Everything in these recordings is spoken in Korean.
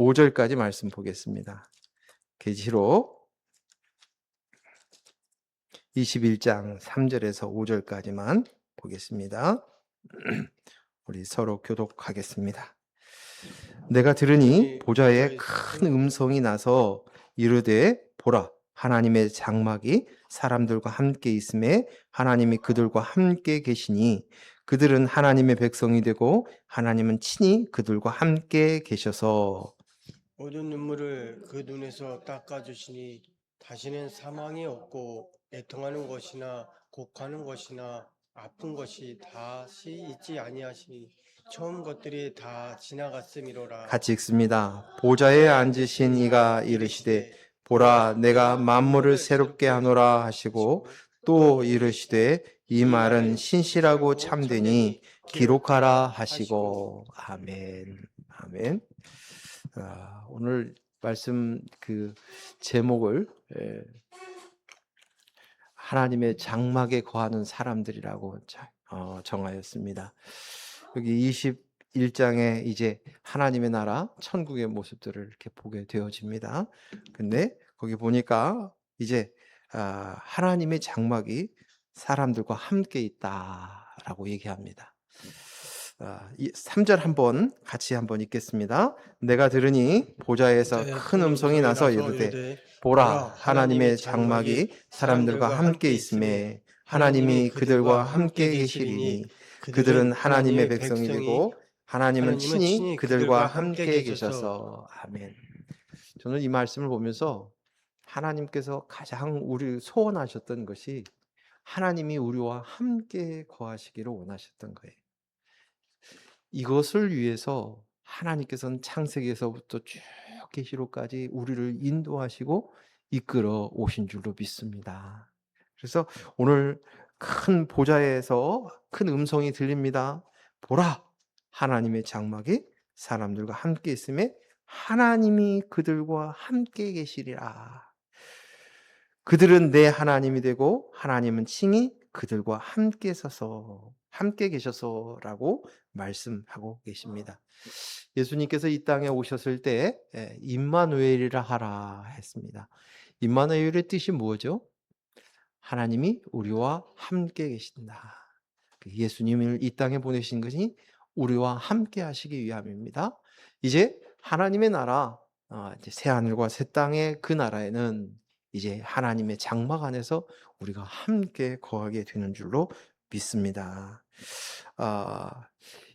5절까지 말씀 보겠습니다. 계시록 21장 3절에서 5절까지만 보겠습니다. 우리 서로 교독하겠습니다. 내가 들으니 보좌에 큰 음성이 나서 이르되 보라 하나님의 장막이 사람들과 함께 있음에 하나님이 그들과 함께 계시니 그들은 하나님의 백성이 되고 하나님은 친히 그들과 함께 계셔서 모든 눈물을 그 눈에서 닦아주시니 다시는 사망이 없고 애통하는 것이나 곡하는 것이나 아픈 것이 다시 있지 아니하시니 처음 것들이 다 지나갔음이로라. 같이 읽습니다. 보좌에 앉으신 이가 이르시되 보라 내가 만물을 새롭게 하노라 하시고 또 이르시되 이 말은 신실하고 참되니 기록하라 하시고 아멘. 아멘. 오늘 말씀 그 제목을 하나님의 장막에 거하는 사람들이라고 정하였습니다. 여기 21장에 이제 하나님의 나라 천국의 모습들을 이렇게 보게 되어집니다. 근데 거기 보니까 이제 하나님의 장막이 사람들과 함께 있다라고 얘기합니다. 3절 한번 같이 한번 읽겠습니다. 내가 들으니 보좌에서 큰 음성이 나서 이르되 보라 하나님의 장막이 사람들과 함께 있음에 하나님이 그들과 함께 계시리니 그들은 하나님의 백성이 되고 하나님은 친히 그들과 함께 계셔서 아멘. 저는 이 말씀을 보면서 하나님께서 가장 우리 소원하셨던 것이 하나님이 우리와 함께 거하시기를 원하셨던 거예요. 이것을 위해서 하나님께서는 창세기에서부터 쭉 계시록까지 우리를 인도하시고 이끌어 오신 줄로 믿습니다. 그래서 오늘 큰 보좌에서 큰 음성이 들립니다. 보라! 하나님의 장막이 사람들과 함께 있음에 하나님이 그들과 함께 계시리라. 그들은 내 하나님이 되고 하나님은 칭히 그들과 함께 서서 함께 계셔서라고 말씀하고 계십니다. 예수님께서 이 땅에 오셨을 때 임마누엘이라 하라 했습니다. 임마누엘의 뜻이 뭐죠? 하나님이 우리와 함께 계신다. 예수님을 이 땅에 보내신 것이 우리와 함께 하시기 위함입니다. 이제 하나님의 나라, 이제 새 하늘과 새 땅의 그 나라에는 이제 하나님의 장막 안에서 우리가 함께 거하게 되는 줄로 믿습니다.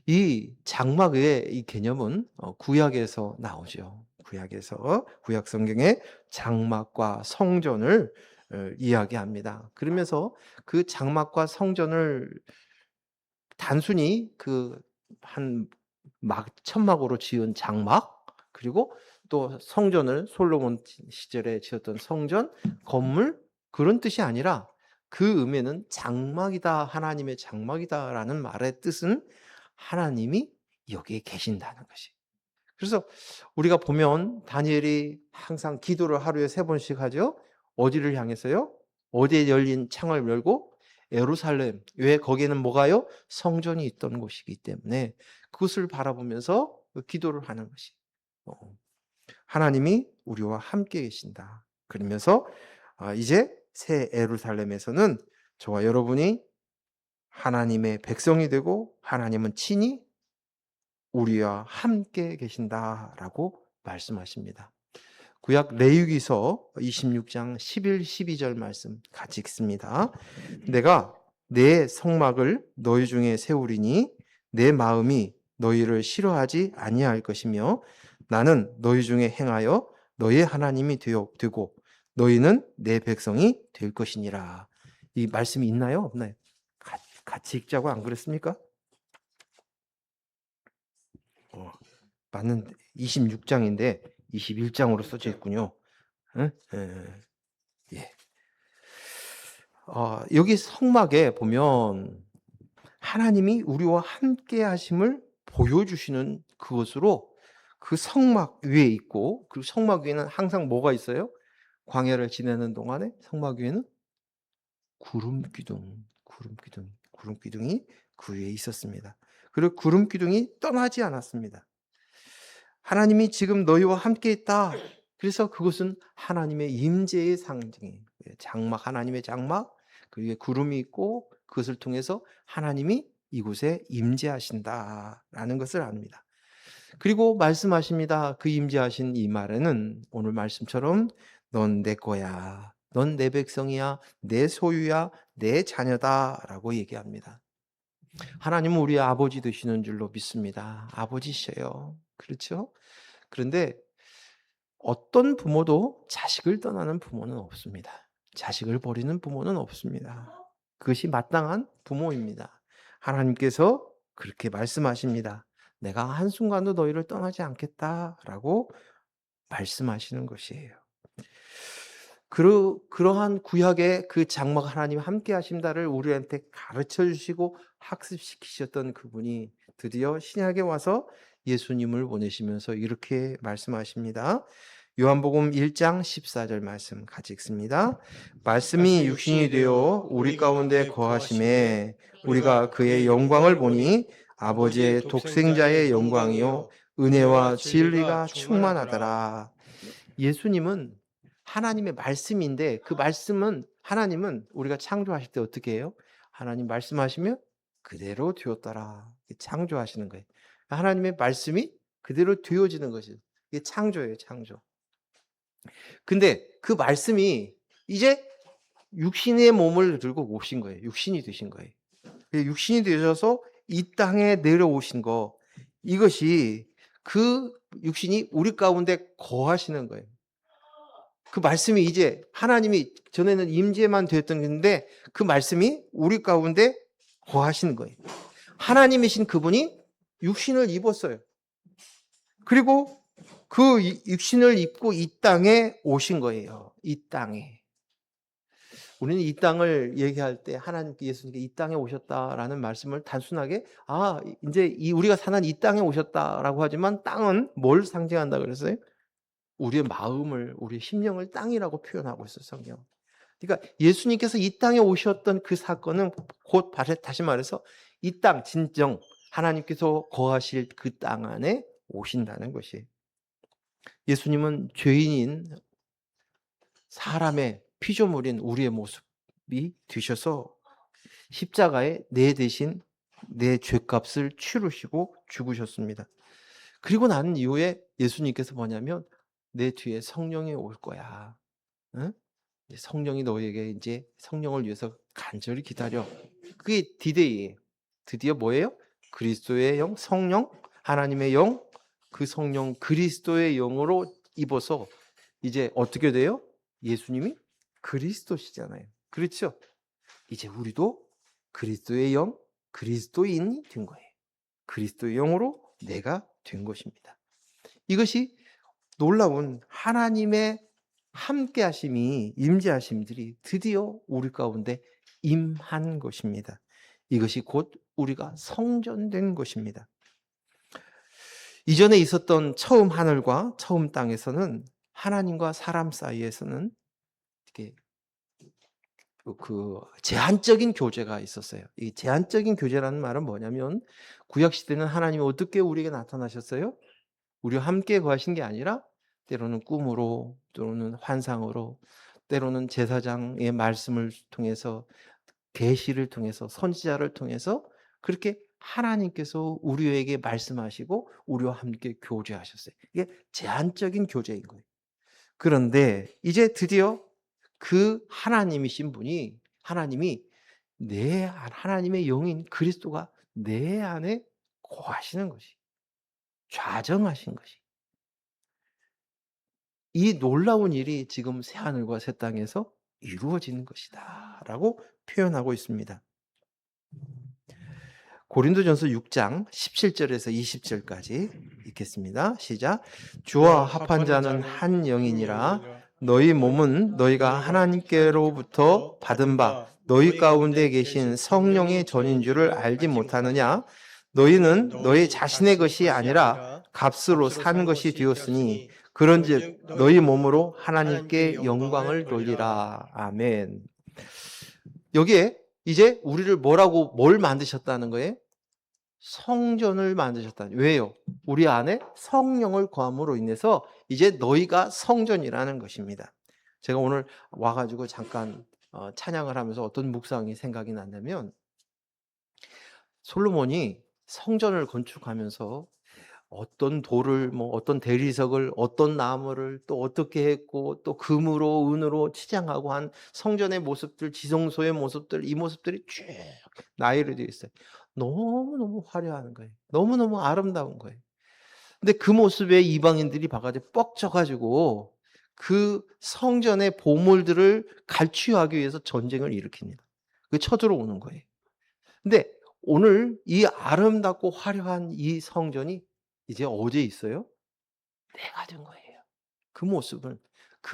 이 장막의 이 개념은 구약에서 나오죠. 구약 성경의 장막과 성전을 이야기합니다. 그러면서 그 장막과 성전을 단순히 천막으로 지은 장막, 그리고 또 성전을 솔로몬 시절에 지었던 성전, 건물, 그런 뜻이 아니라 그 의미는 장막이다, 하나님의 장막이다라는 말의 뜻은 하나님이 여기에 계신다는 것이. 그래서 우리가 보면 다니엘이 항상 기도를 하루에 3번씩 하죠. 어디를 향해서요? 어디에 열린 창을 열고 예루살렘. 왜? 거기에는 뭐가요? 성전이 있던 곳이기 때문에 그것을 바라보면서 기도를 하는 것이. 하나님이 우리와 함께 계신다. 그러면서 이제 새 예루살렘에서는 저와 여러분이 하나님의 백성이 되고 하나님은 친히 우리와 함께 계신다라고 말씀하십니다. 구약 레위기서 26장 11, 12절 말씀 같이 읽습니다. 내가 내 성막을 너희 중에 세우리니 내 마음이 너희를 싫어하지 아니할 것이며 나는 너희 중에 행하여 너희 하나님이 되고 너희는 내 백성이 될 것이니라. 이 말씀이 있나요? 없나요? 같이 읽자고 안 그랬습니까? 맞는 26장인데 21장으로 써져 있군요. 응? 예. 여기 성막에 보면 하나님이 우리와 함께 하심을 보여주시는 그것으로 그 성막 위에 있고, 그 성막 위에는 항상 뭐가 있어요? 광야를 지내는 동안에 성막 위에는 구름 기둥이 그 위에 있었습니다. 그리고 구름 기둥이 떠나지 않았습니다. 하나님이 지금 너희와 함께 있다. 그래서 그것은 하나님의 임재의 상징이에요. 장막, 하나님의 장막, 그 위에 구름이 있고 그것을 통해서 하나님이 이곳에 임재하신다라는 것을 압니다. 그리고 말씀하십니다. 그 임재하신 이 말에는 오늘 말씀처럼 넌 내 거야. 넌 내 백성이야. 내 소유야. 내 자녀다라고 얘기합니다. 하나님은 우리의 아버지 되시는 줄로 믿습니다. 아버지셔요. 그렇죠? 그런데 어떤 부모도 자식을 떠나는 부모는 없습니다. 자식을 버리는 부모는 없습니다. 그것이 마땅한 부모입니다. 하나님께서 그렇게 말씀하십니다. 내가 한순간도 너희를 떠나지 않겠다라고 말씀하시는 것이에요. 그러한 구약의 그 장막 하나님 함께 하신다를 우리한테 가르쳐 주시고 학습시키셨던 그분이 드디어 신약에 와서 예수님을 보내시면서 이렇게 말씀하십니다. 요한복음 1장 14절 말씀 같이 읽습니다. 말씀이 육신이 되어 우리 가운데 거하심에 우리가 그의 영광을 보니 아버지의 독생자의 영광이요 은혜와 진리가 충만하더라. 예수님은 하나님의 말씀인데 그 말씀은 하나님은 우리가 창조하실 때 어떻게 해요? 하나님 말씀하시면 그대로 되었더라. 창조하시는 거예요. 하나님의 말씀이 그대로 되어지는 것이에요. 이게 창조예요, 창조. 근데 그 말씀이 이제 육신의 몸을 들고 오신 거예요. 육신이 되신 거예요. 육신이 되셔서 이 땅에 내려오신 거, 이것이 그 육신이 우리 가운데 거하시는 거예요. 그 말씀이 이제 하나님이 전에는 임재만 되었던 건데 그 말씀이 우리 가운데 거하시는 거예요. 하나님이신 그분이 육신을 입었어요. 그리고 그 육신을 입고 이 땅에 오신 거예요. 이 땅에. 우리는 이 땅을 얘기할 때 하나님께 예수님께 이 땅에 오셨다라는 말씀을 단순하게 이제 우리가 사는 이 땅에 오셨다라고 하지만 땅은 뭘 상징한다 그랬어요? 우리의 마음을, 우리의 심령을 땅이라고 표현하고 있어요, 성경. 그러니까 예수님께서 이 땅에 오셨던 그 사건은 곧 다시 말해서 이 땅, 진정 하나님께서 거하실 그 땅 안에 오신다는 것이에요. 예수님은 죄인인 사람의 피조물인 우리의 모습이 되셔서 십자가에 내 대신 내 죄값을 치르시고 죽으셨습니다. 그리고 난 이후에 예수님께서 뭐냐면 내 뒤에 성령이 올 거야. 응? 성령이 너에게 이제 성령을 위해서 간절히 기다려. 그게 디데이예요. 드디어 뭐예요? 그리스도의 영, 성령, 하나님의 영, 그 성령 그리스도의 영으로 입어서 이제 어떻게 돼요? 예수님이 그리스도시잖아요. 그렇죠? 이제 우리도 그리스도의 영, 그리스도인이 된 거예요. 그리스도의 영으로 내가 된 것입니다. 이것이 놀라운 하나님의 함께 하심이, 임재하심들이 드디어 우리 가운데 임한 것입니다. 이것이 곧 우리가 성전된 것입니다. 이전에 있었던 처음 하늘과 처음 땅에서는 하나님과 사람 사이에서는 이렇게 그 제한적인 교제가 있었어요. 이 제한적인 교제라는 말은 뭐냐면 구약 시대는 하나님이 어떻게 우리에게 나타나셨어요? 우리와 함께 거하신 게 아니라 때로는 꿈으로, 때로는 환상으로, 때로는 제사장의 말씀을 통해서, 계시를 통해서, 선지자를 통해서 그렇게 하나님께서 우리에게 말씀하시고 우리와 함께 교제하셨어요. 이게 제한적인 교제인 거예요. 그런데 이제 드디어 그 하나님이신 분이, 하나님이 하나님의 영인 그리스도가 내 안에 거하시는 것이, 좌정하신 것이. 이 놀라운 일이 지금 새하늘과 새 땅에서 이루어지는 것이다 라고 표현하고 있습니다. 고린도전서 6장 17절에서 20절까지 읽겠습니다. 시작. 주와 합한 자는 한 영이니라. 너희 몸은 너희가 하나님께로부터 받은 바 너희 가운데 계신 성령의 전인 줄을 알지 못하느냐? 너희는 너희 자신의 것이 아니라 값으로 산 것이 되었으니 그런즉 너희 몸으로 하나님께 영광을 돌리라. 아멘. 여기에 이제 우리를 뭘 만드셨다는 거예요? 성전을 만드셨다. 왜요? 우리 안에 성령을 거함으로 인해서 이제 너희가 성전이라는 것입니다. 제가 오늘 와 가지고 잠깐 찬양을 하면서 어떤 묵상이 생각이 났냐면 솔로몬이 성전을 건축하면서 어떤 돌을 어떤 대리석을 어떤 나무를 또 어떻게 했고 또 금으로 은으로 치장하고 한 성전의 모습들, 지성소의 모습들, 이 모습들이 쭉 나열이 되어 있어요. 너무너무 화려한 거예요. 너무너무 아름다운 거예요. 근데 그 모습에 이방인들이 봐 가지고 뻑쳐 가지고 그 성전의 보물들을 갈취하기 위해서 전쟁을 일으킵니다. 쳐들어오는 거예요. 근데 오늘 이 아름답고 화려한 이 성전이 이제 어디에 있어요? 내가 된 거예요. 그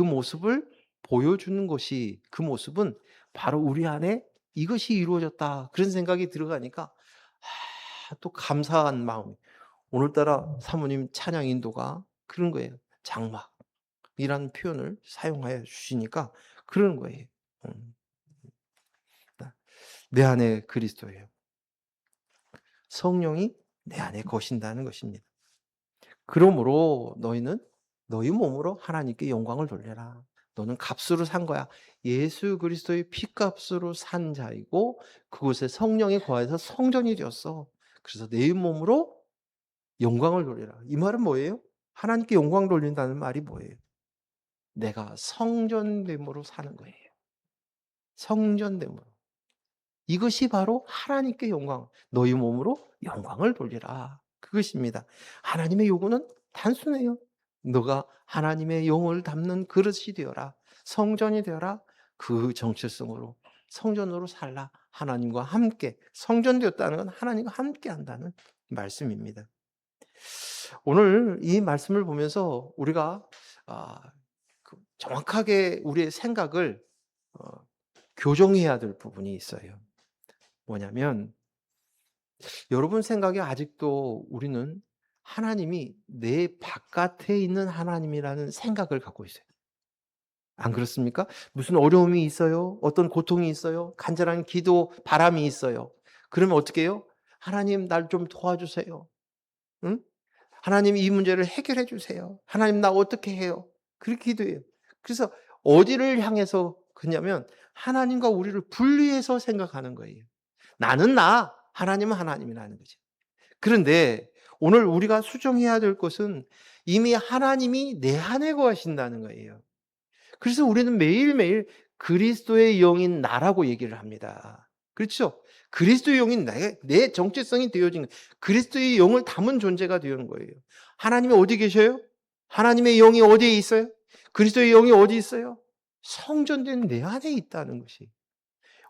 모습을 보여주는 것이 그 모습은 바로 우리 안에 이것이 이루어졌다. 그런 생각이 들어가니까 또 감사한 마음이 오늘따라 사모님 찬양 인도가 그런 거예요. 장막이라는 표현을 사용하여 주시니까 그러는 거예요. 음. 내 안에 그리스도예요. 성령이 내 안에 거신다는 것입니다. 그러므로 너희는 너희 몸으로 하나님께 영광을 돌려라. 너는 값으로 산 거야. 예수 그리스도의 피값으로 산 자이고 그곳에 성령이 거해서 성전이 되었어. 그래서 내 몸으로 영광을 돌려라. 이 말은 뭐예요? 하나님께 영광 돌린다는 말이 뭐예요? 내가 성전됨으로 사는 거예요. 성전됨으로. 이것이 바로 하나님께 영광, 너희 몸으로 영광을 돌리라. 그것입니다. 하나님의 요구는 단순해요. 너가 하나님의 영을 담는 그릇이 되어라. 성전이 되어라. 그 정체성으로 성전으로 살라. 하나님과 함께 성전되었다는 건 하나님과 함께 한다는 말씀입니다. 오늘 이 말씀을 보면서 우리가 정확하게 우리의 생각을 교정해야 될 부분이 있어요. 뭐냐면 여러분 생각에 아직도 우리는 하나님이 내 바깥에 있는 하나님이라는 생각을 갖고 있어요. 안 그렇습니까? 무슨 어려움이 있어요? 어떤 고통이 있어요? 간절한 기도, 바람이 있어요. 그러면 어떻게 해요? 하나님 날 좀 도와주세요. 응? 하나님 이 문제를 해결해 주세요. 하나님 나 어떻게 해요? 그렇게 기도해요. 그래서 어디를 향해서 그냐면 하나님과 우리를 분리해서 생각하는 거예요. 나는 나, 하나님은 하나님이라는 거죠. 그런데 오늘 우리가 수정해야 될 것은 이미 하나님이 내 안에 거하신다는 거예요. 그래서 우리는 매일매일 그리스도의 영인 나라고 얘기를 합니다. 그렇죠? 그리스도의 영인 내 정체성이 되어진 거예요. 그리스도의 영을 담은 존재가 되는 거예요. 하나님이 어디 계셔요? 하나님의 영이 어디에 있어요? 그리스도의 영이 어디 있어요? 성전된 내 안에 있다는 것이.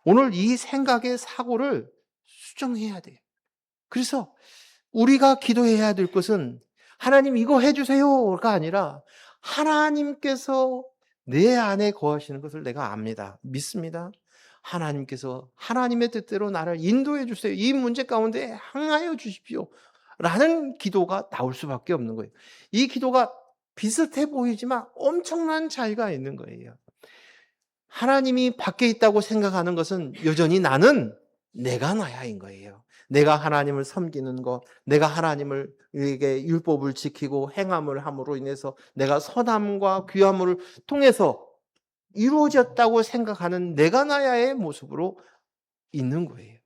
오늘 이 생각의 사고를 수정해야 돼요. 그래서 우리가 기도해야 될 것은 하나님 이거 해주세요가 아니라 하나님께서 내 안에 거하시는 것을 내가 압니다. 믿습니다. 하나님께서 하나님의 뜻대로 나를 인도해 주세요. 이 문제 가운데 항하여 주십시오. 라는 기도가 나올 수밖에 없는 거예요. 이 기도가 비슷해 보이지만 엄청난 차이가 있는 거예요. 하나님이 밖에 있다고 생각하는 것은 여전히 나는 내가 나야인 거예요. 내가 하나님을 섬기는 것, 내가 하나님에게 율법을 지키고 행함을 함으로 인해서 내가 선함과 귀함을 통해서 이루어졌다고 생각하는 내가 나야의 모습으로 있는 거예요.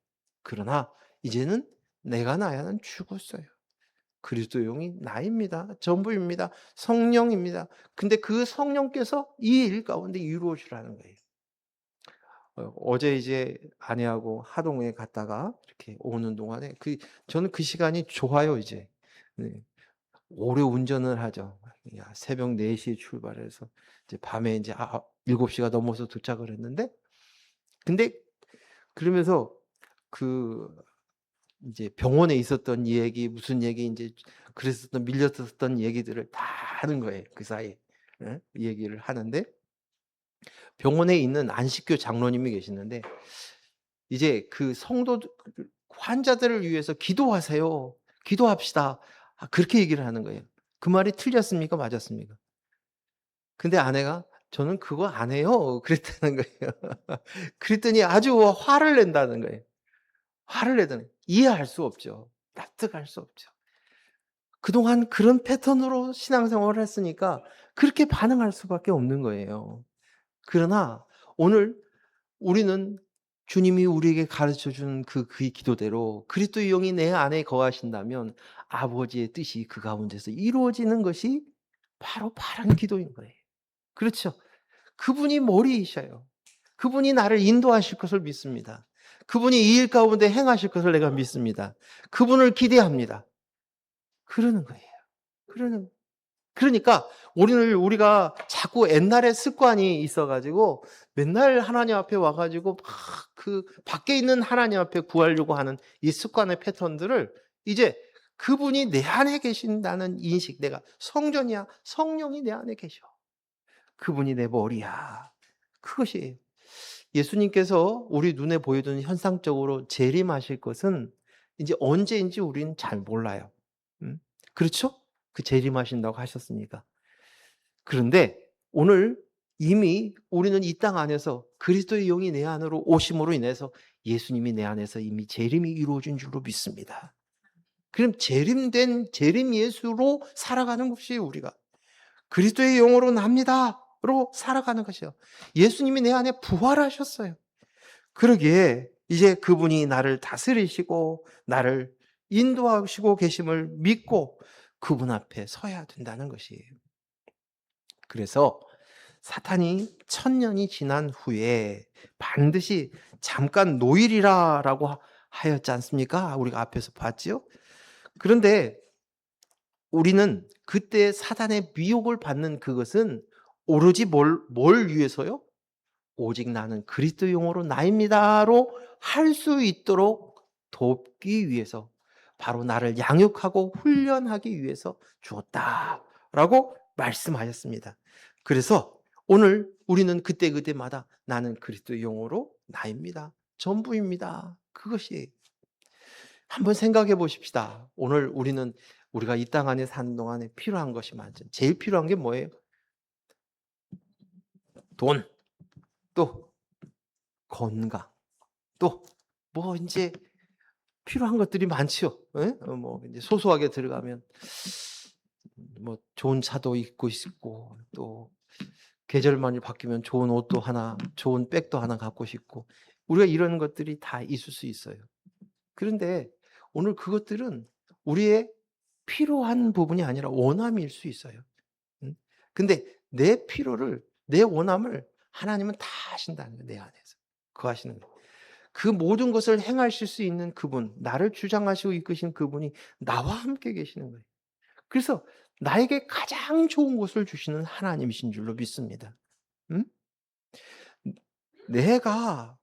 그러나 이제는 내가 나야는 죽었어요. 그리스도 영이 나입니다. 전부입니다. 성령입니다. 근데 그 성령께서 이 일 가운데 이루어주라는 거예요. 어제 이제 아내하고 하동에 갔다가 이렇게 오는 동안에 저는 그 시간이 좋아요, 이제. 네. 오래 운전을 하죠. 새벽 4시에 출발해서 이제 밤에 이제 7시가 넘어서 도착을 했는데 근데 그러면서 이제 병원에 있었던 얘기, 무슨 얘기 이제 밀렸었던 얘기들을 다 하는 거예요. 그 사이에. 예? 얘기를 하는데 병원에 있는 안식교 장로님이 계시는데 이제 그 환자들을 위해서 기도하세요. 기도합시다. 그렇게 얘기를 하는 거예요. 그 말이 틀렸습니까? 맞았습니까? 근데 아내가 저는 그거 안 해요. 그랬다는 거예요. 그랬더니 아주 화를 낸다는 거예요. 화를 내더니 이해할 수 없죠. 납득할 수 없죠. 그동안 그런 패턴으로 신앙생활을 했으니까 그렇게 반응할 수밖에 없는 거예요. 그러나 오늘 우리는 주님이 우리에게 가르쳐 준 그 기도대로 그리스도의 영이 내 안에 거하신다면 아버지의 뜻이 그 가운데서 이루어지는 것이 바로 바른 기도인 거예요. 그렇죠? 그분이 머리이셔요. 그분이 나를 인도하실 것을 믿습니다. 그분이 이 일 가운데 행하실 것을 내가 믿습니다. 그분을 기대합니다. 그러는 거예요. 그러니까 우리가 자꾸 옛날의 습관이 있어 가지고 맨날 하나님 앞에 와 가지고 막 그 밖에 있는 하나님 앞에 구하려고 하는 이 습관의 패턴들을 이제 그분이 내 안에 계신다는 인식, 내가 성전이야, 성령이 내 안에 계셔. 그분이 내 머리야. 그것이 예수님께서 우리 눈에 보여주는 현상적으로 재림하실 것은 이제 언제인지 우리는 잘 몰라요. 음? 그렇죠? 그 재림하신다고 하셨으니까. 그런데 오늘 이미 우리는 이 땅 안에서 그리스도의 영이 내 안으로 오심으로 인해서 예수님이 내 안에서 이미 재림이 이루어진 줄로 믿습니다. 그럼 재림된 재림 예수로 살아가는 것이 우리가 그리스도의 영으로 납니다로 살아가는 것이요. 예수님이 내 안에 부활하셨어요. 그러기에 이제 그분이 나를 다스리시고 나를 인도하시고 계심을 믿고 그분 앞에 서야 된다는 것이에요. 그래서 사탄이 1000년이 지난 후에 반드시 잠깐 노일이라라고 하였지 않습니까? 우리가 앞에서 봤지요. 그런데 우리는 그때 사탄의 미혹을 받는 그것은 오로지 뭘 위해서요? 오직 나는 그리스도 영으로 나입니다로 할 수 있도록 돕기 위해서 바로 나를 양육하고 훈련하기 위해서 주었다라고 말씀하셨습니다. 그래서 오늘 우리는 그때마다 나는 그리스도 영으로 나입니다. 전부입니다. 그것이 한번 생각해 보십시다. 오늘 우리가 이 땅 안에 사는 동안에 필요한 것이 많죠. 제일 필요한 게 뭐예요? 돈, 또 건강, 또 뭐 인제 필요한 것들이 많지요. 예? 뭐 이제 소소하게 들어가면 뭐 좋은 차도 입고 싶고 또 계절만이 바뀌면 좋은 옷도 하나, 좋은 백도 하나 갖고 싶고 우리가 이런 것들이 다 있을 수 있어요. 그런데 오늘 그것들은 우리의 필요한 부분이 아니라 원함일 수 있어요. 음? 근데 내 필요를 내 원함을 하나님은 다 아신다는 거예요. 내 안에서. 거하시는 거예요. 그 모든 것을 행하실 수 있는 그분, 나를 주장하시고 이끄신 그분이 나와 함께 계시는 거예요. 그래서 나에게 가장 좋은 것을 주시는 하나님이신 줄로 믿습니다. 음? 내가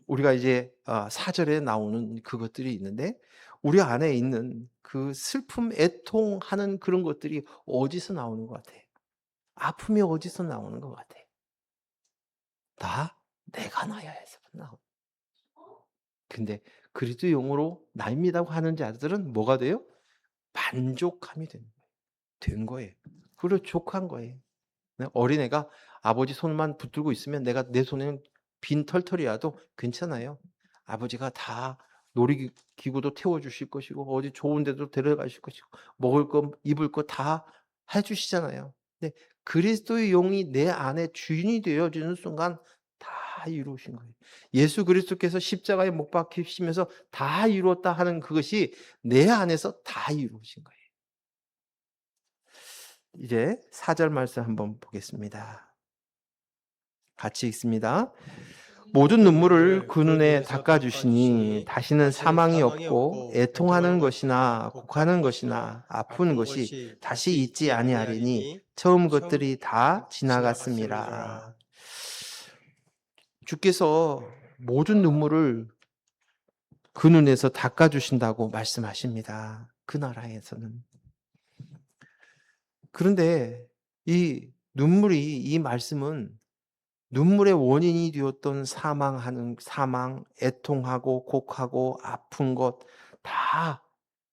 우리가 이제 4절에 나오는 그것들이 있는데 우리 안에 있는 그 슬픔, 애통하는 그런 것들이 어디서 나오는 것 같아? 아픔이 어디서 나오는 것 같아? 다 내가 나야 해서 나오. 근데 그리스도 영으로 나입니다고 하는 자들은 뭐가 돼요? 만족함이 된 거예요. 그리고 족한 거예요. 네, 어린애가 아버지 손만 붙들고 있으면 내가 내 손에는 빈 털털이라도 괜찮아요. 아버지가 다 놀이기구도 태워주실 것이고 어디 좋은 데도 데려가실 것이고 먹을 거 입을 거 다 해주시잖아요. 근데 그리스도의 영이 내 안에 주인이 되어지는 순간 다 이루신 거예요. 예수 그리스도께서 십자가에 못 박히시면서 다 이루었다 하는 그것이 내 안에서 다 이루어진 거예요. 이제 4절 말씀 한번 보겠습니다. 같이 읽습니다. 모든 눈물을 그 눈에 닦아주시니 다시는 사망이 없고 애통하는 것이나 곡하는 것이나 아픈 것이 다시 있지 아니하리니 처음 것들이 다 지나갔음이라. 주께서 모든 눈물을 그 눈에서 닦아주신다고 말씀하십니다. 그 나라에서는. 그런데 이 눈물이 이 말씀은 눈물의 원인이 되었던 사망, 애통하고 곡하고 아픈 것 다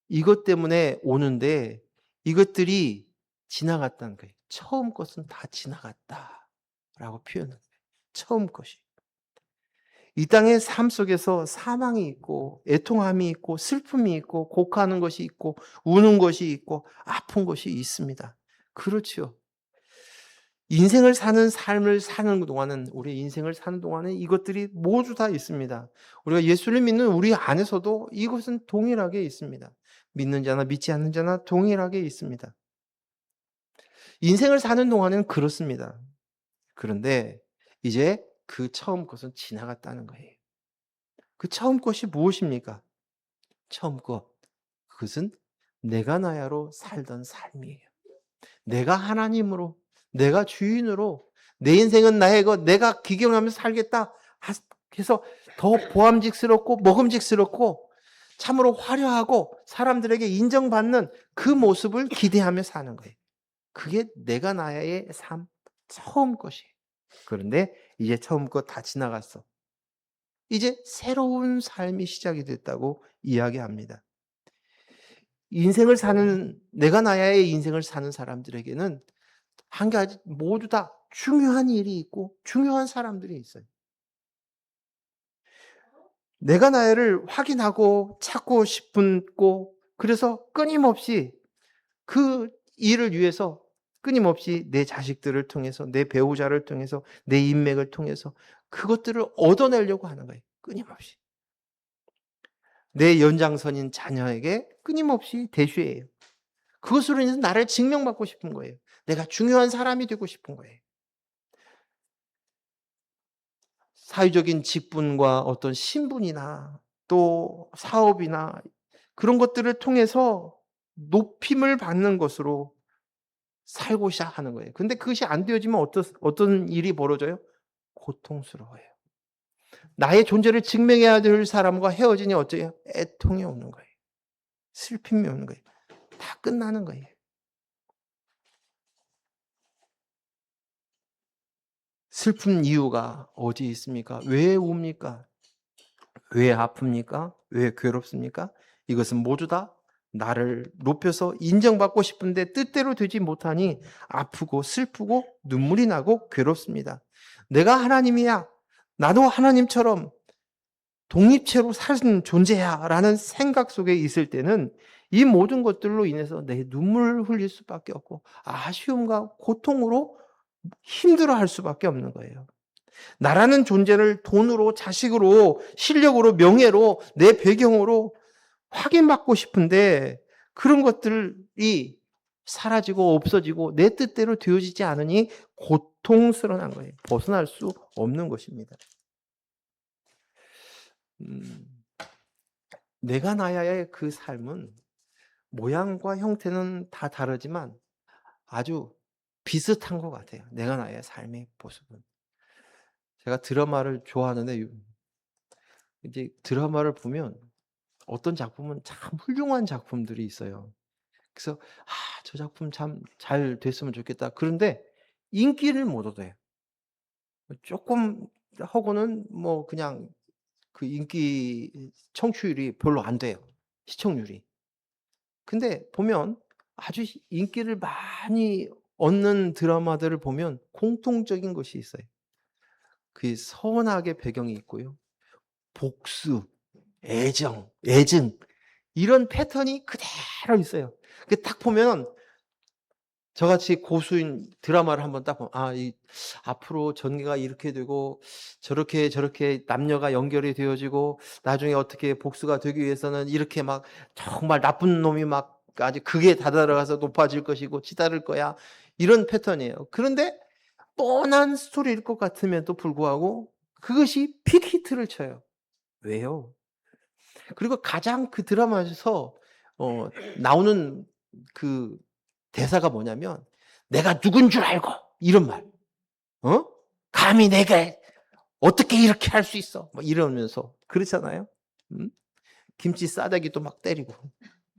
이것 때문에 오는데 이것들이 지나갔다는 거예요. 처음 것은 다 지나갔다라고 표현한 거예요. 처음 것이. 이 땅의 삶 속에서 사망이 있고 애통함이 있고 슬픔이 있고 곡하는 것이 있고 우는 것이 있고 아픈 것이 있습니다. 그렇죠. 인생을 사는 삶을 사는 동안은, 우리 인생을 사는 동안은 이것들이 모두 다 있습니다. 우리가 예수를 믿는 우리 안에서도 이것은 동일하게 있습니다. 믿는 자나 믿지 않는 자나 동일하게 있습니다. 인생을 사는 동안은 그렇습니다. 그런데 이제 그 처음 것은 지나갔다는 거예요. 그 처음 것이 무엇입니까? 처음 것, 그것은 내가 나야로 살던 삶이에요. 내가 하나님으로, 내가 주인으로, 내 인생은 나의 것, 내가 기경하면서 살겠다 해서 더 보암직스럽고 먹음직스럽고 참으로 화려하고 사람들에게 인정받는 그 모습을 기대하며 사는 거예요. 그게 내가 나의 삶, 처음 것이에요. 그런데 이제 처음 것 다 지나갔어. 이제 새로운 삶이 시작이 됐다고 이야기합니다. 인생을 사는, 내가 나야의 인생을 사는 사람들에게는 한 가지 모두 다 중요한 일이 있고 중요한 사람들이 있어요. 내가 나야를 확인하고 찾고 싶고, 그래서 끊임없이 그 일을 위해서 끊임없이 내 자식들을 통해서, 내 배우자를 통해서, 내 인맥을 통해서 그것들을 얻어내려고 하는 거예요. 끊임없이. 내 연장선인 자녀에게 끊임없이 대쉬해요. 그것으로 인해서 나를 증명받고 싶은 거예요. 내가 중요한 사람이 되고 싶은 거예요. 사회적인 직분과 어떤 신분이나 또 사업이나 그런 것들을 통해서 높임을 받는 것으로 살고 시작하는 거예요. 근데 그것이 안 되어지면 어떤 일이 벌어져요? 고통스러워요. 나의 존재를 증명해야 될 사람과 헤어지니 어쩌요? 애통이 오는 거예요. 슬픔이 오는 거예요. 다 끝나는 거예요. 슬픈 이유가 어디 있습니까? 왜 옵니까? 왜 아픕니까? 왜 괴롭습니까? 이것은 모두 다 나를 높여서 인정받고 싶은데 뜻대로 되지 못하니 아프고 슬프고 눈물이 나고 괴롭습니다. 내가 하나님이야. 나도 하나님처럼 독립체로 사는 존재야 라는 생각 속에 있을 때는 이 모든 것들로 인해서 내 눈물을 흘릴 수밖에 없고 아쉬움과 고통으로 힘들어할 수밖에 없는 거예요. 나라는 존재를 돈으로, 자식으로, 실력으로, 명예로, 내 배경으로 확인받고 싶은데 그런 것들이 사라지고 없어지고 내 뜻대로 되어지지 않으니 고통스러운 거예요. 벗어날 수 없는 것입니다. 내가 나야의 그 삶은 모양과 형태는 다 다르지만 아주 비슷한 것 같아요. 내가 나의 삶의 모습은. 제가 드라마를 좋아하는데 이제 드라마를 보면 어떤 작품은 참 훌륭한 작품들이 있어요. 그래서 '아 저 작품 참 잘 됐으면 좋겠다.' 그런데 인기를 못 얻어요. 쪼끔 하고는 뭐 그냥 그 인기 청취율이 별로 안 돼요, 시청률이. 근데 보면 아주 인기를 많이 얻는 드라마들을 보면 공통적인 것이 있어요. 그 선악의 배경이 있고요. 복수, 애증 이런 패턴이 그대로 있어요. 그 딱 보면 저같이 고수인 드라마를 한번 딱 보면 이 앞으로 전개가 이렇게 되고 저렇게 남녀가 연결이 되어지고 나중에 어떻게 복수가 되기 위해서는 이렇게 막 정말 나쁜 놈이 막 아주 극에 다다라가서 높아질 것이고 치달을 거야. 이런 패턴이에요. 그런데 뻔한 스토리일 것 같음에도 불구하고 그것이 빅히트를 쳐요. 왜요? 그리고 가장 그 드라마에서 나오는 그 대사가 뭐냐면 "내가 누군 줄 알고." 이런 말. 어? "감히 내게 어떻게 이렇게 할 수 있어?" 막 이러면서 그렇잖아요. 음? 김치 싸대기도 막 때리고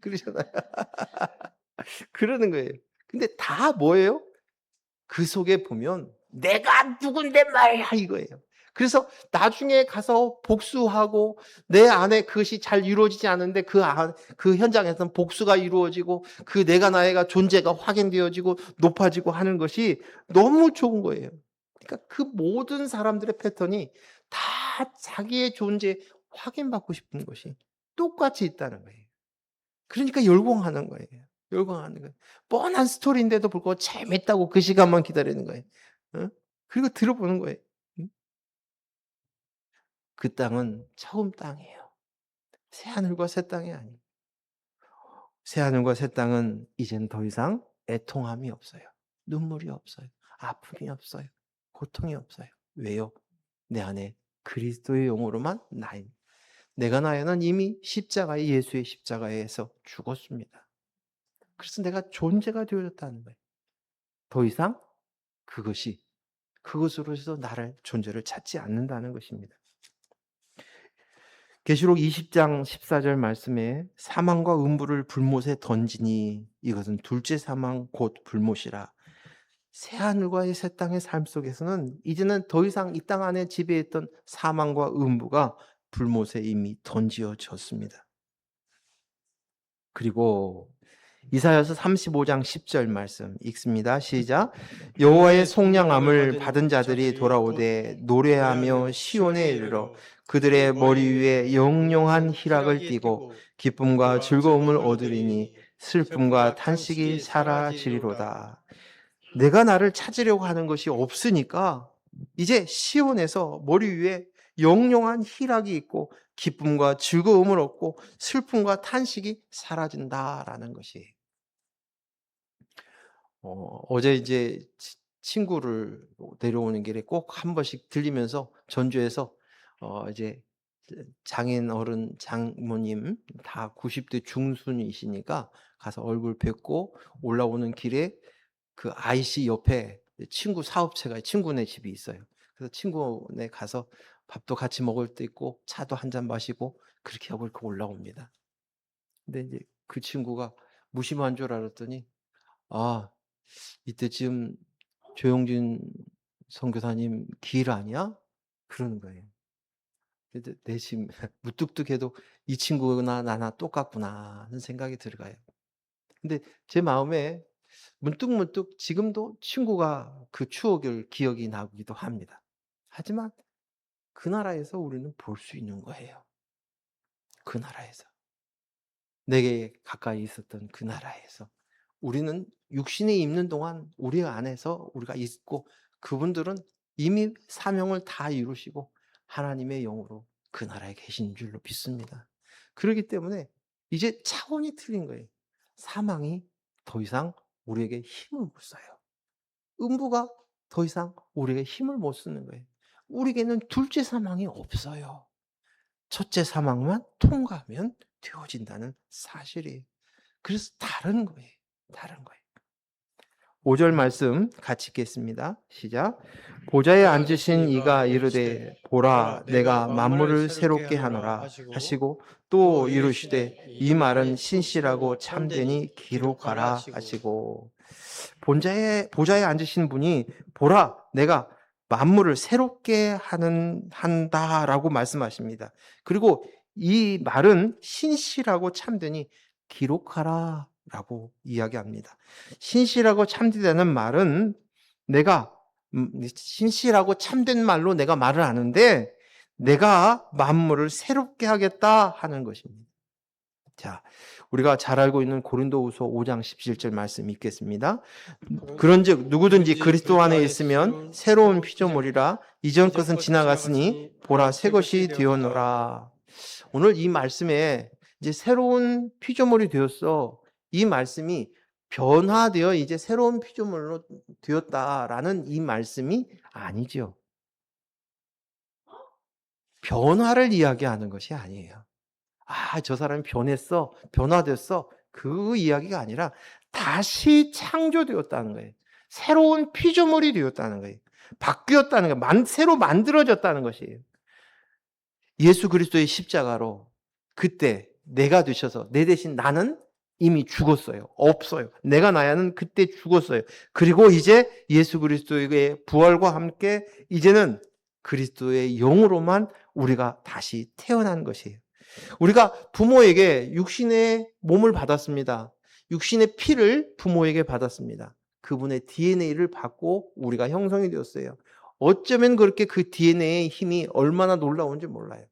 그러잖아요. 그러는 거예요. 근데 다 뭐예요? 그 속에 보면 "내가 누군데 말이야." 이거예요. 그래서 나중에 가서 복수하고 내 안에 그것이 잘 이루어지지 않은데 그 현장에서는 복수가 이루어지고 그 내가 나의가 존재가 확인되어지고 높아지고 하는 것이 너무 좋은 거예요. 그러니까 그 모든 사람들의 패턴이 다 자기의 존재 확인받고 싶은 것이 똑같이 있다는 거예요. 그러니까 열광하는 거예요. 열광하는 거예요. 뻔한 스토리인데도 불구하고 재밌다고 그 시간만 기다리는 거예요. 어? 그리고 들어보는 거예요. 응? 그 땅은 처음 땅이에요. 새하늘과 새 땅이 아니에요. 새하늘과 새 땅은 이젠 더 이상 애통함이 없어요. 눈물이 없어요. 아픔이 없어요. 고통이 없어요. 왜요? 내 안에 그리스도의 영으로만 나입니다. 내가 나야는 이미 십자가에 예수의 십자가에서 죽었습니다. 그래서 내가 존재가 되어졌다는 거예요. 더 이상 그것으로 해서 나를 존재를 찾지 않는다는 것입니다. 계시록 20장 14절 말씀에 사망과 음부를 불못에 던지니 이것은 둘째 사망 곧 불못이라. 새하늘과 새 땅의 삶 속에서는 이제는 더 이상 이 땅 안에 지배했던 사망과 음부가 불못에 이미 던지어졌습니다. 그리고 이사야서 35장 10절 말씀 읽습니다. 시작. 여호와의 속량함을 받은 자들이 돌아오되 노래하며 시온에 이르러 그들의 머리 위에 영영한 희락을 띠고 기쁨과 즐거움을 얻으리니 슬픔과 탄식이 사라지리로다. 내가 나를 찾으려고 하는 것이 없으니까 이제 시온에서 머리 위에 영영한 희락이 있고 기쁨과 즐거움을 얻고 슬픔과 탄식이 사라진다라는 것이. 어제 이제 친구를 데려오는 길에 꼭 한 번씩 들리면서 전주에서 이제 장인 어른 장모님 다 90대 중순이시니까 가서 얼굴 뵙고 올라오는 길에 그 IC 옆에 친구 사업체가 친구네 집이 있어요. 그래서 친구네 가서 밥도 같이 먹을 때 있고 차도 한 잔 마시고 그렇게 하고 이렇게 올라옵니다. 근데 이제 그 친구가 무심한 줄 알았더니 "아 이때쯤 조용진 선교사님 길 아니야?" 그러는 거예요. 근데 내심 무뚝뚝해도 '이 친구나 나나 똑같구나.' 하는 생각이 들어가요. 근데 제 마음에 문득문득 지금도 친구가 그 추억을 기억이 나기도 합니다. 하지만 그 나라에서 우리는 볼 수 있는 거예요. 그 나라에서. 내게 가까이 있었던 그 나라에서. 우리는 육신이 있는 동안 우리 안에서 우리가 있고 그분들은 이미 사명을 다 이루시고 하나님의 영으로 그 나라에 계신 줄로 믿습니다. 그렇기 때문에 이제 차원이 틀린 거예요. 사망이 더 이상 우리에게 힘을 못 써요. 음부가 더 이상 우리에게 힘을 못 쓰는 거예요. 우리에게는 둘째 사망이 없어요. 첫째 사망만 통과하면 되어진다는 사실이에요. 그래서 다른 거예요. 다른 거예요. 5절 말씀 같이 읽겠습니다. 시작. 보좌에 앉으신 이가 이르되 보라 내가 만물을 새롭게 하노라 하시고 또 이르시되 이 말은 신실하고 참되니 기록하라 하시고. 보좌에 앉으신 분이 보라 내가 만물을 새롭게 한다라고 말씀하십니다. 그리고 이 말은 신실하고 참되니 기록하라라고 이야기합니다. 신실하고 참되다는 말은 내가 신실하고 참된 말로 내가 말을 하는데 내가 만물을 새롭게 하겠다 하는 것입니다. 자, 우리가 잘 알고 있는 고린도후서 5장 17절 말씀 읽겠습니다. 그런즉 누구든지 그리스도 안에 있으면 새로운 피조물이라 이전 것은 지나갔으니 보라 새 것이 되었노라. 오늘 이 말씀에 이제 새로운 피조물이 되었어. 이 말씀이 변화되어 이제 새로운 피조물로 되었다라는 이 말씀이 아니죠. 변화를 이야기하는 것이 아니에요. 아, 저 사람이 변했어, 변화됐어. 그 이야기가 아니라 다시 창조되었다는 거예요. 새로운 피조물이 되었다는 거예요. 바뀌었다는 거예요. 새로 만들어졌다는 것이에요. 예수 그리스도의 십자가로 그때 내가 되셔서 내 대신 나는 이미 죽었어요. 없어요. 내가 나야는 그때 죽었어요. 그리고 이제 예수 그리스도의 부활과 함께 이제는 그리스도의 영으로만 우리가 다시 태어난 것이에요. 우리가 부모에게 육신의 몸을 받았습니다. 육신의 피를 부모에게 받았습니다. 그분의 DNA를 받고 우리가 형성이 되었어요. 어쩌면 그렇게 그 DNA의 힘이 얼마나 놀라운지 몰라요.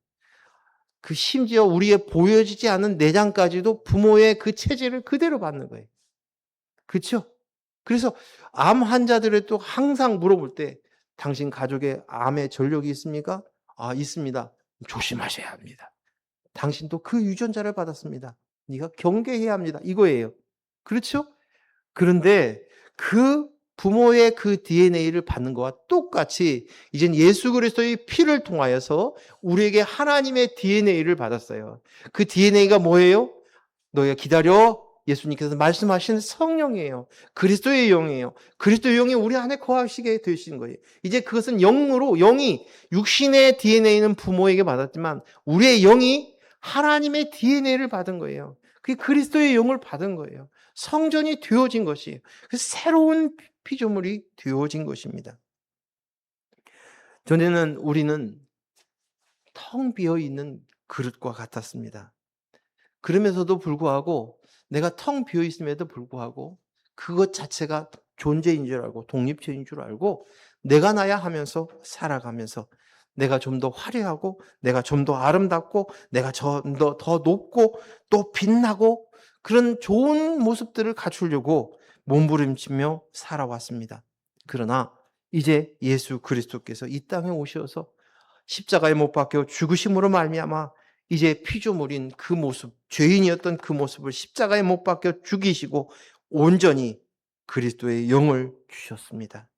그 심지어 우리의 보여지지 않은 내장까지도 부모의 그 체질을 그대로 받는 거예요. 그렇죠? 그래서 암 환자들에도 항상 물어볼 때 당신 가족에 암의 전력이 있습니까? 아, 있습니다. 조심하셔야 합니다. 당신도 그 유전자를 받았습니다. 네가 경계해야 합니다. 이거예요. 그렇죠? 그런데 그 부모의 그 DNA를 받는 것과 똑같이 이젠 예수 그리스도의 피를 통하여서 우리에게 하나님의 DNA를 받았어요. 그 DNA가 뭐예요? 너희가 기다려. 예수님께서 말씀하신 성령이에요. 그리스도의 영이에요. 그리스도의 영이 우리 안에 거하시게 되신 거예요. 이제 그것은 영으로, 영이 육신의 DNA는 부모에게 받았지만 우리의 영이 하나님의 DNA를 받은 거예요. 그게 그리스도의 영을 받은 거예요. 성전이 되어진 것이에요. 그래서 새로운 피조물이 되어진 것입니다. 전에는 우리는 텅 비어 있는 그릇과 같았습니다. 그러면서도 불구하고 내가 텅 비어 있음에도 불구하고 그것 자체가 존재인 줄 알고 독립체인 줄 알고 내가 나야 하면서 살아가면서 내가 좀 더 화려하고 내가 좀 더 아름답고 내가 좀 더 높고 또 빛나고 그런 좋은 모습들을 갖추려고 몸부림치며 살아왔습니다. 그러나 이제 예수 그리스도께서 이 땅에 오셔서 십자가에 못 박혀 죽으심으로 말미암아 이제 피조물인 그 모습, 죄인이었던 그 모습을 십자가에 못 박혀 죽이시고 온전히 그리스도의 영을 주셨습니다.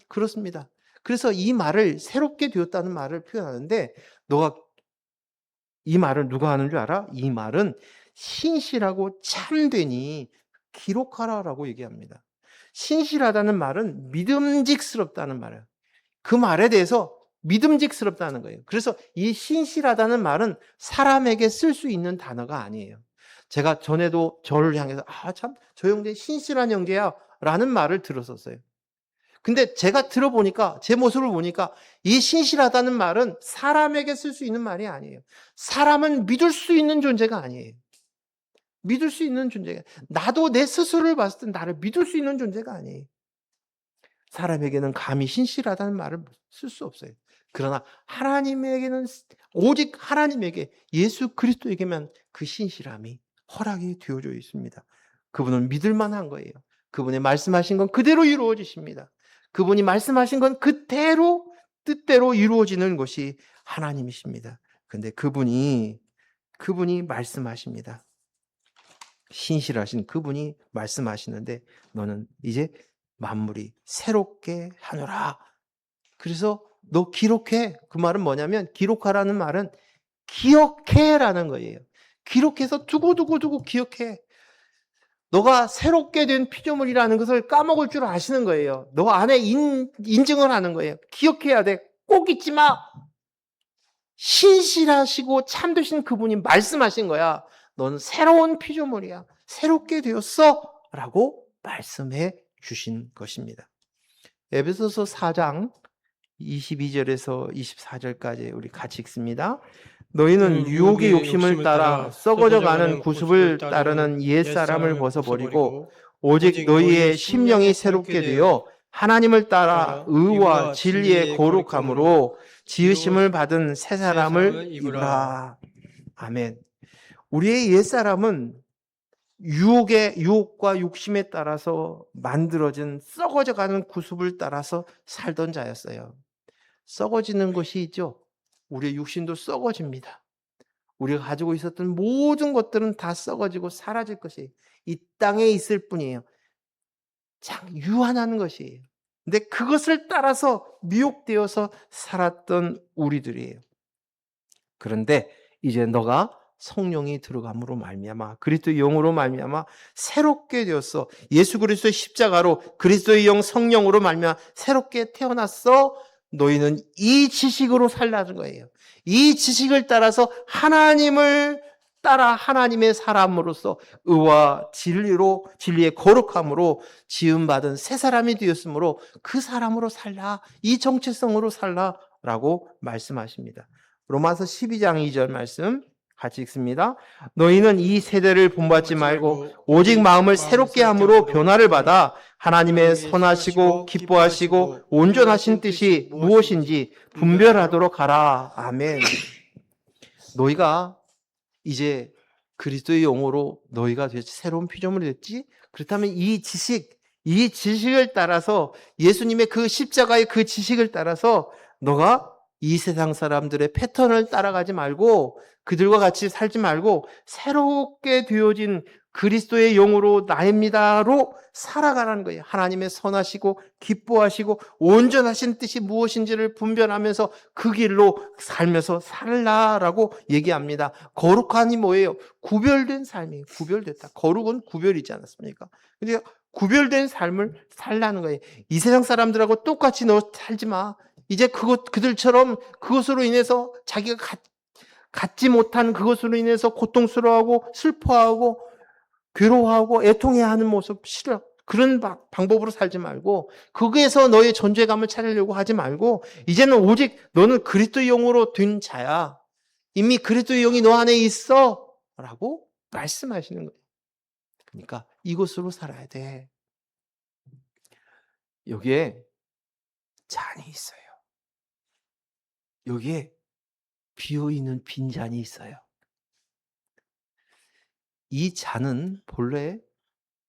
그렇습니다. 그래서 이 말을 새롭게 되었다는 말을 표현하는데 이 말을 누가 하는 줄 알아? 이 말은 신실하고 참되니 기록하라라고 얘기합니다. 신실하다는 말은 믿음직스럽다는 말이에요. 그 말에 대해서 믿음직스럽다는 거예요. 그래서 이 신실하다는 말은 사람에게 쓸 수 있는 단어가 아니에요. 제가 전에도 저를 향해서 참 저 형제 신실한 형제야 라는 말을 들었었어요. 근데 제가 들어보니까 제 모습을 보니까 이 신실하다는 말은 사람에게 쓸 수 있는 말이 아니에요. 사람은 믿을 수 있는 존재가 아니에요. 믿을 수 있는 존재가 나도 내 스스로를 봤을 때 나를 믿을 수 있는 존재가 아니에요. 사람에게는 감히 신실하다는 말을 쓸 수 없어요. 그러나 하나님에게는 오직 하나님에게 예수 그리스도에게만 그 신실함이 허락이 되어져 있습니다. 그분은 믿을 만한 거예요. 그분이 말씀하신 건 그대로 이루어지십니다. 그분이 말씀하신 건 그대로 뜻대로 이루어지는 것이 하나님이십니다. 그런데 그분이 말씀하십니다. 신실하신 그분이 말씀하시는데 너는 이제 만물이 새롭게 하노라. 그래서 너 기록해. 그 말은 뭐냐면 기록하라는 말은 기억해라는 거예요. 기록해서 두고 기억해. 너가 새롭게 된 피조물이라는 것을 까먹을 줄 아시는 거예요. 너 안에 인증을 하는 거예요. 기억해야 돼. 꼭 잊지 마. 신실하시고 참되신 그분이 말씀하신 거야. 넌 새로운 피조물이야. 새롭게 되었어. 라고 말씀해 주신 것입니다. 에베소서 4장 22절에서 24절까지 우리 같이 읽습니다. 너희는 유혹의 욕심을 따라 썩어져가는 구습을 따르는 옛사람을 벗어버리고 오직 너희의 심령이 새롭게 되어 하나님을 따라 의와 진리의 거룩함으로 지으심을 받은 새 사람을 입으라. 아멘. 우리의 옛사람은 유혹과 욕심에 따라서 만들어진 썩어져가는 구습을 따라서 살던 자였어요. 썩어지는 것이 있죠. 우리의 육신도 썩어집니다. 우리가 가지고 있었던 모든 것들은 다 썩어지고 사라질 것이 이 땅에 있을 뿐이에요. 참 유한한 것이에요. 근데 그것을 따라서 미혹되어서 살았던 우리들이에요. 그런데 이제 너가 성령이 들어감으로 말미암아 그리스도의 영으로 말미암아 새롭게 되었어. 예수 그리스도의 십자가로 그리스도의 영 성령으로 말미암아 새롭게 태어났어. 너희는 이 지식으로 살라는 거예요. 이 지식을 따라서 하나님을 따라 하나님의 사람으로서 의와 진리의 거룩함으로 지음받은 새 사람이 되었으므로 그 사람으로 살라. 이 정체성으로 살라라고 말씀하십니다. 로마서 12장 2절 말씀 같이 읽습니다. 너희는 이 세대를 본받지 말고 오직 마음을 새롭게 함으로 변화를 받아 하나님의 선하시고 기뻐하시고 온전하신 뜻이 무엇인지 분별하도록 하라. 아멘. 너희가 이제 그리스도의 영으로 너희가 새로운 피조물이 됐지? 그렇다면 이 지식을 따라서 예수님의 그 십자가의 그 지식을 따라서 너가 이 세상 사람들의 패턴을 따라가지 말고 그들과 같이 살지 말고 새롭게 되어진 그리스도의 영으로 나입니다로 살아가라는 거예요. 하나님의 선하시고 기뻐하시고 온전하신 뜻이 무엇인지를 분별하면서 그 길로 살면서 살라라고 얘기합니다. 거룩함이 뭐예요? 구별된 삶이에요. 구별됐다. 거룩은 구별이지 않았습니까? 근데 구별된 삶을 살라는 거예요. 이 세상 사람들하고 똑같이 너 살지 마. 이제 그들처럼 그것으로 인해서 자기가 갖지 못한 그것으로 인해서 고통스러워하고 슬퍼하고 괴로워하고 애통해야 하는 모습 싫어. 그런 방법으로 살지 말고 거기에서 너의 존재감을 찾으려고 하지 말고 이제는 오직 너는 그리스도의 영으로 된 자야. 이미 그리스도의 영이 너 안에 있어 라고 말씀하시는 거예요. 그러니까 이것으로 살아야 돼. 여기에 잔이 있어요. 여기에 비어있는 빈잔이 있어요. 이 잔은 본래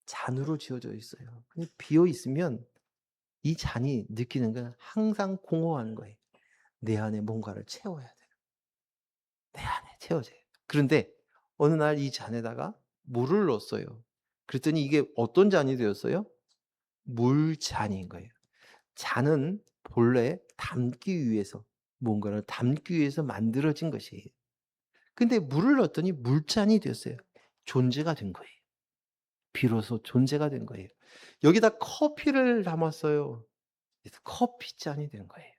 잔으로 지어져 있어요. 근데 비어 있으면 이 잔이 느끼는 건 항상 공허한 거예요. 내 안에 뭔가를 채워야 돼요. 내 안에 채워져요. 그런데 어느 날 이 잔에다가 물을 넣었어요. 그랬더니 이게 어떤 잔이 되었어요? 물잔인 거예요. 잔은 본래 담기 위해서 뭔가를 담기 위해서 만들어진 것이에요. 근데 물을 넣었더니 물잔이 되었어요. 존재가 된 거예요. 비로소 존재가 된 거예요. 여기다 커피를 담았어요. 그래서 커피잔이 된 거예요.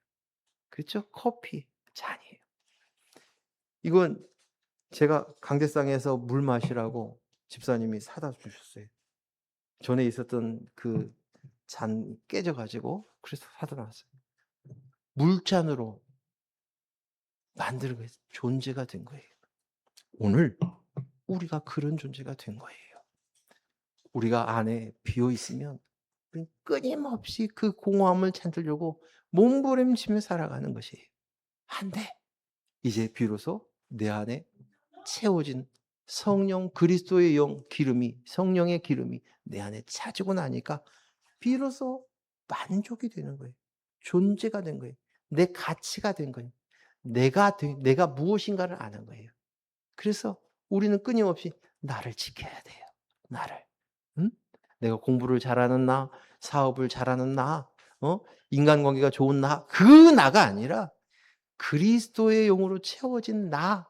그렇죠? 커피 잔이에요. 이건 제가 강대상에서 물 마시라고 집사님이 사다 주셨어요. 전에 있었던 그 잔 깨져가지고 그래서 사다 놨어요. 물잔으로 만드는 거예요. 존재가 된 거예요. 오늘 우리가 그런 존재가 된 거예요. 우리가 안에 비어 있으면 끊임없이 그 공허함을 찾으려고 몸부림치며 살아가는 것이에요. 한데 이제 비로소 내 안에 채워진 성령 그리스도의 영 기름이 성령의 기름이 내 안에 차지고 나니까 비로소 만족이 되는 거예요. 존재가 된 거예요. 내 가치가 된 거예요. 내가 무엇인가를 아는 거예요. 그래서 우리는 끊임없이 나를 지켜야 돼요. 나를. 응? 내가 공부를 잘하는 나, 사업을 잘하는 나, 인간관계가 좋은 나, 그 나가 아니라 그리스도의 영으로 채워진 나,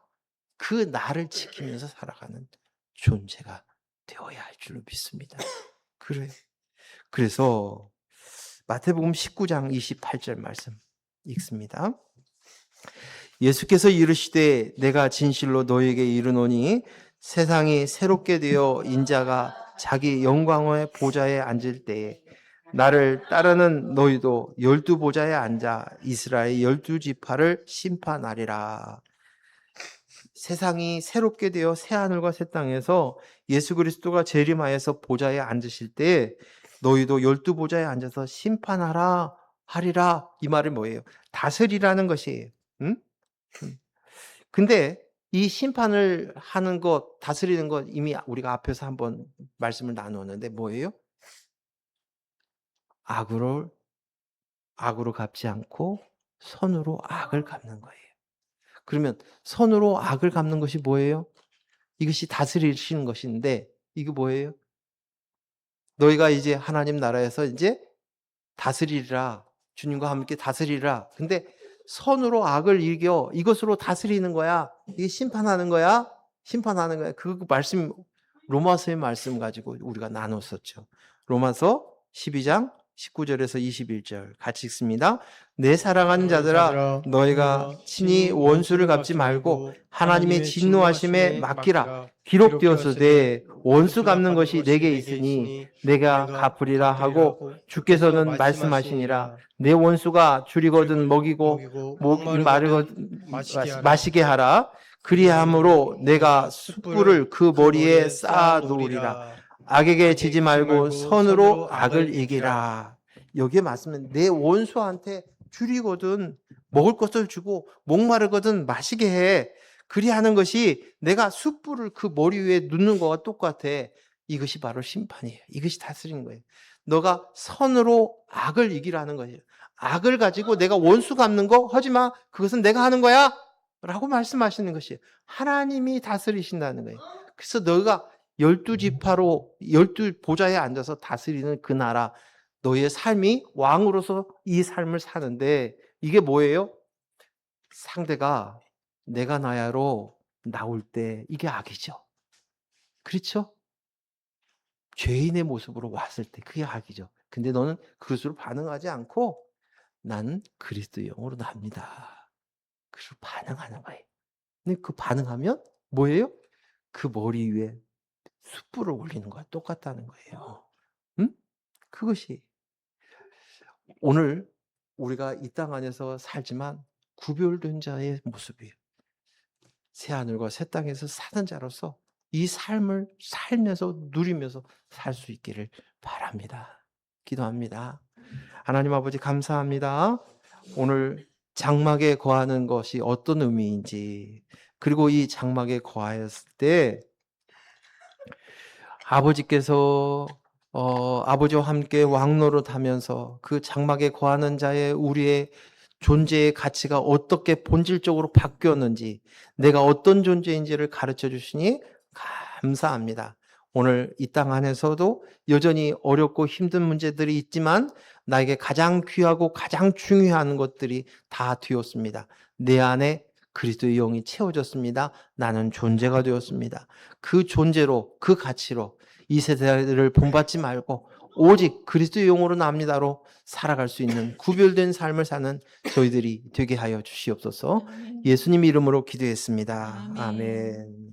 그 나를 지키면서 살아가는 존재가 되어야 할 줄로 믿습니다. 그래요. 그래서 마태복음 19장 28절 말씀 읽습니다. 예수께서 이르시되 내가 진실로 너희에게 이르노니 세상이 새롭게 되어 인자가 자기 영광의 보좌에 앉을 때에 나를 따르는 너희도 12보좌에 앉아 이스라엘 12지파를 심판하리라. 세상이 새롭게 되어 새하늘과 새 땅에서 예수 그리스도가 재림하여서 보좌에 앉으실 때 너희도 12보좌에 앉아서 심판하라 하리라. 이 말이 뭐예요? 다스리라는 것이에요. 응? 근데 이 심판을 하는 것, 다스리는 것 이미 우리가 앞에서 한번 말씀을 나누었는데 뭐예요? 악으로 갚지 않고 선으로 악을 갚는 거예요. 그러면 선으로 악을 갚는 것이 뭐예요? 이것이 다스리시는 것인데 이게 뭐예요? 너희가 이제 하나님 나라에서 이제 다스리라. 주님과 함께 다스리라. 근데 선으로 악을 이겨 이것으로 다스리는 거야. 이게 심판하는 거야. 심판하는 거야. 그 말씀 로마서의 말씀 가지고 우리가 나눴었죠. 로마서 12장 19절에서 21절 같이 읽습니다. 내 사랑하는 자들아 너희가 친히 원수를 갚지 말고 하나님의 진노하심에 맡기라. 기록되었으되 원수 갚는 것이 내게 있으니 내가 갚으리라 하고 주께서는 말씀하시니라. 내 원수가 줄이거든 먹이고 목이 마르거든 마시게 하라. 그리함으로 내가 숯불을 그 머리에 쌓아 놓으리라. 악에게 지지 말고 선으로 악을 이기라. 여기에 맞으면 내 원수한테 줄이거든 먹을 것을 주고 목마르거든 마시게 해. 그리하는 것이 내가 숯불을 그 머리 위에 놓는 거와 똑같아. 이것이 바로 심판이에요. 이것이 다스리는 거예요. 너가 선으로 악을 이기라는 거예요. 악을 가지고 내가 원수 갚는 거 하지 마. 그것은 내가 하는 거야. 라고 말씀하시는 것이에요. 하나님이 다스리신다는 거예요. 그래서 너가 12지파로 12보좌에 앉아서 다스리는 그 나라, 너의 삶이 왕으로서 이 삶을 사는데 이게 뭐예요? 상대가 내가 나야로 나올 때 이게 악이죠. 그렇죠? 죄인의 모습으로 왔을 때 그게 악이죠. 근데 너는 그것으로 반응하지 않고 나는 그리스도의 영으로 납니다. 그래서 반응하는 거예요. 근데 그 반응하면 뭐예요? 그 머리 위에 숯불을 올리는 거야. 똑같다는 거예요. 응? 그것이 오늘 우리가 이 땅 안에서 살지만 구별된 자의 모습이에요. 새하늘과 새 땅에서 사는 자로서 이 삶을 살면서 누리면서 살 수 있기를 바랍니다. 기도합니다. 하나님 아버지 감사합니다. 오늘 장막에 거하는 것이 어떤 의미인지, 그리고 이 장막에 거하였을 때 아버지께서 아버지와 함께 왕노릇하면서 그 장막에 거하는 자의 우리의 존재의 가치가 어떻게 본질적으로 바뀌었는지, 내가 어떤 존재인지를 가르쳐 주시니 감사합니다. 오늘 이 땅 안에서도 여전히 어렵고 힘든 문제들이 있지만 나에게 가장 귀하고 가장 중요한 것들이 다 되었습니다. 내 안에 그리스도의 영이 채워졌습니다. 나는 존재가 되었습니다. 그 존재로, 그 가치로 이 세대를 본받지 말고 오직 그리스도의 영으로 납니다로 살아갈 수 있는 구별된 삶을 사는 저희들이 되게 하여 주시옵소서. 예수님 이름으로 기도했습니다. 아멘.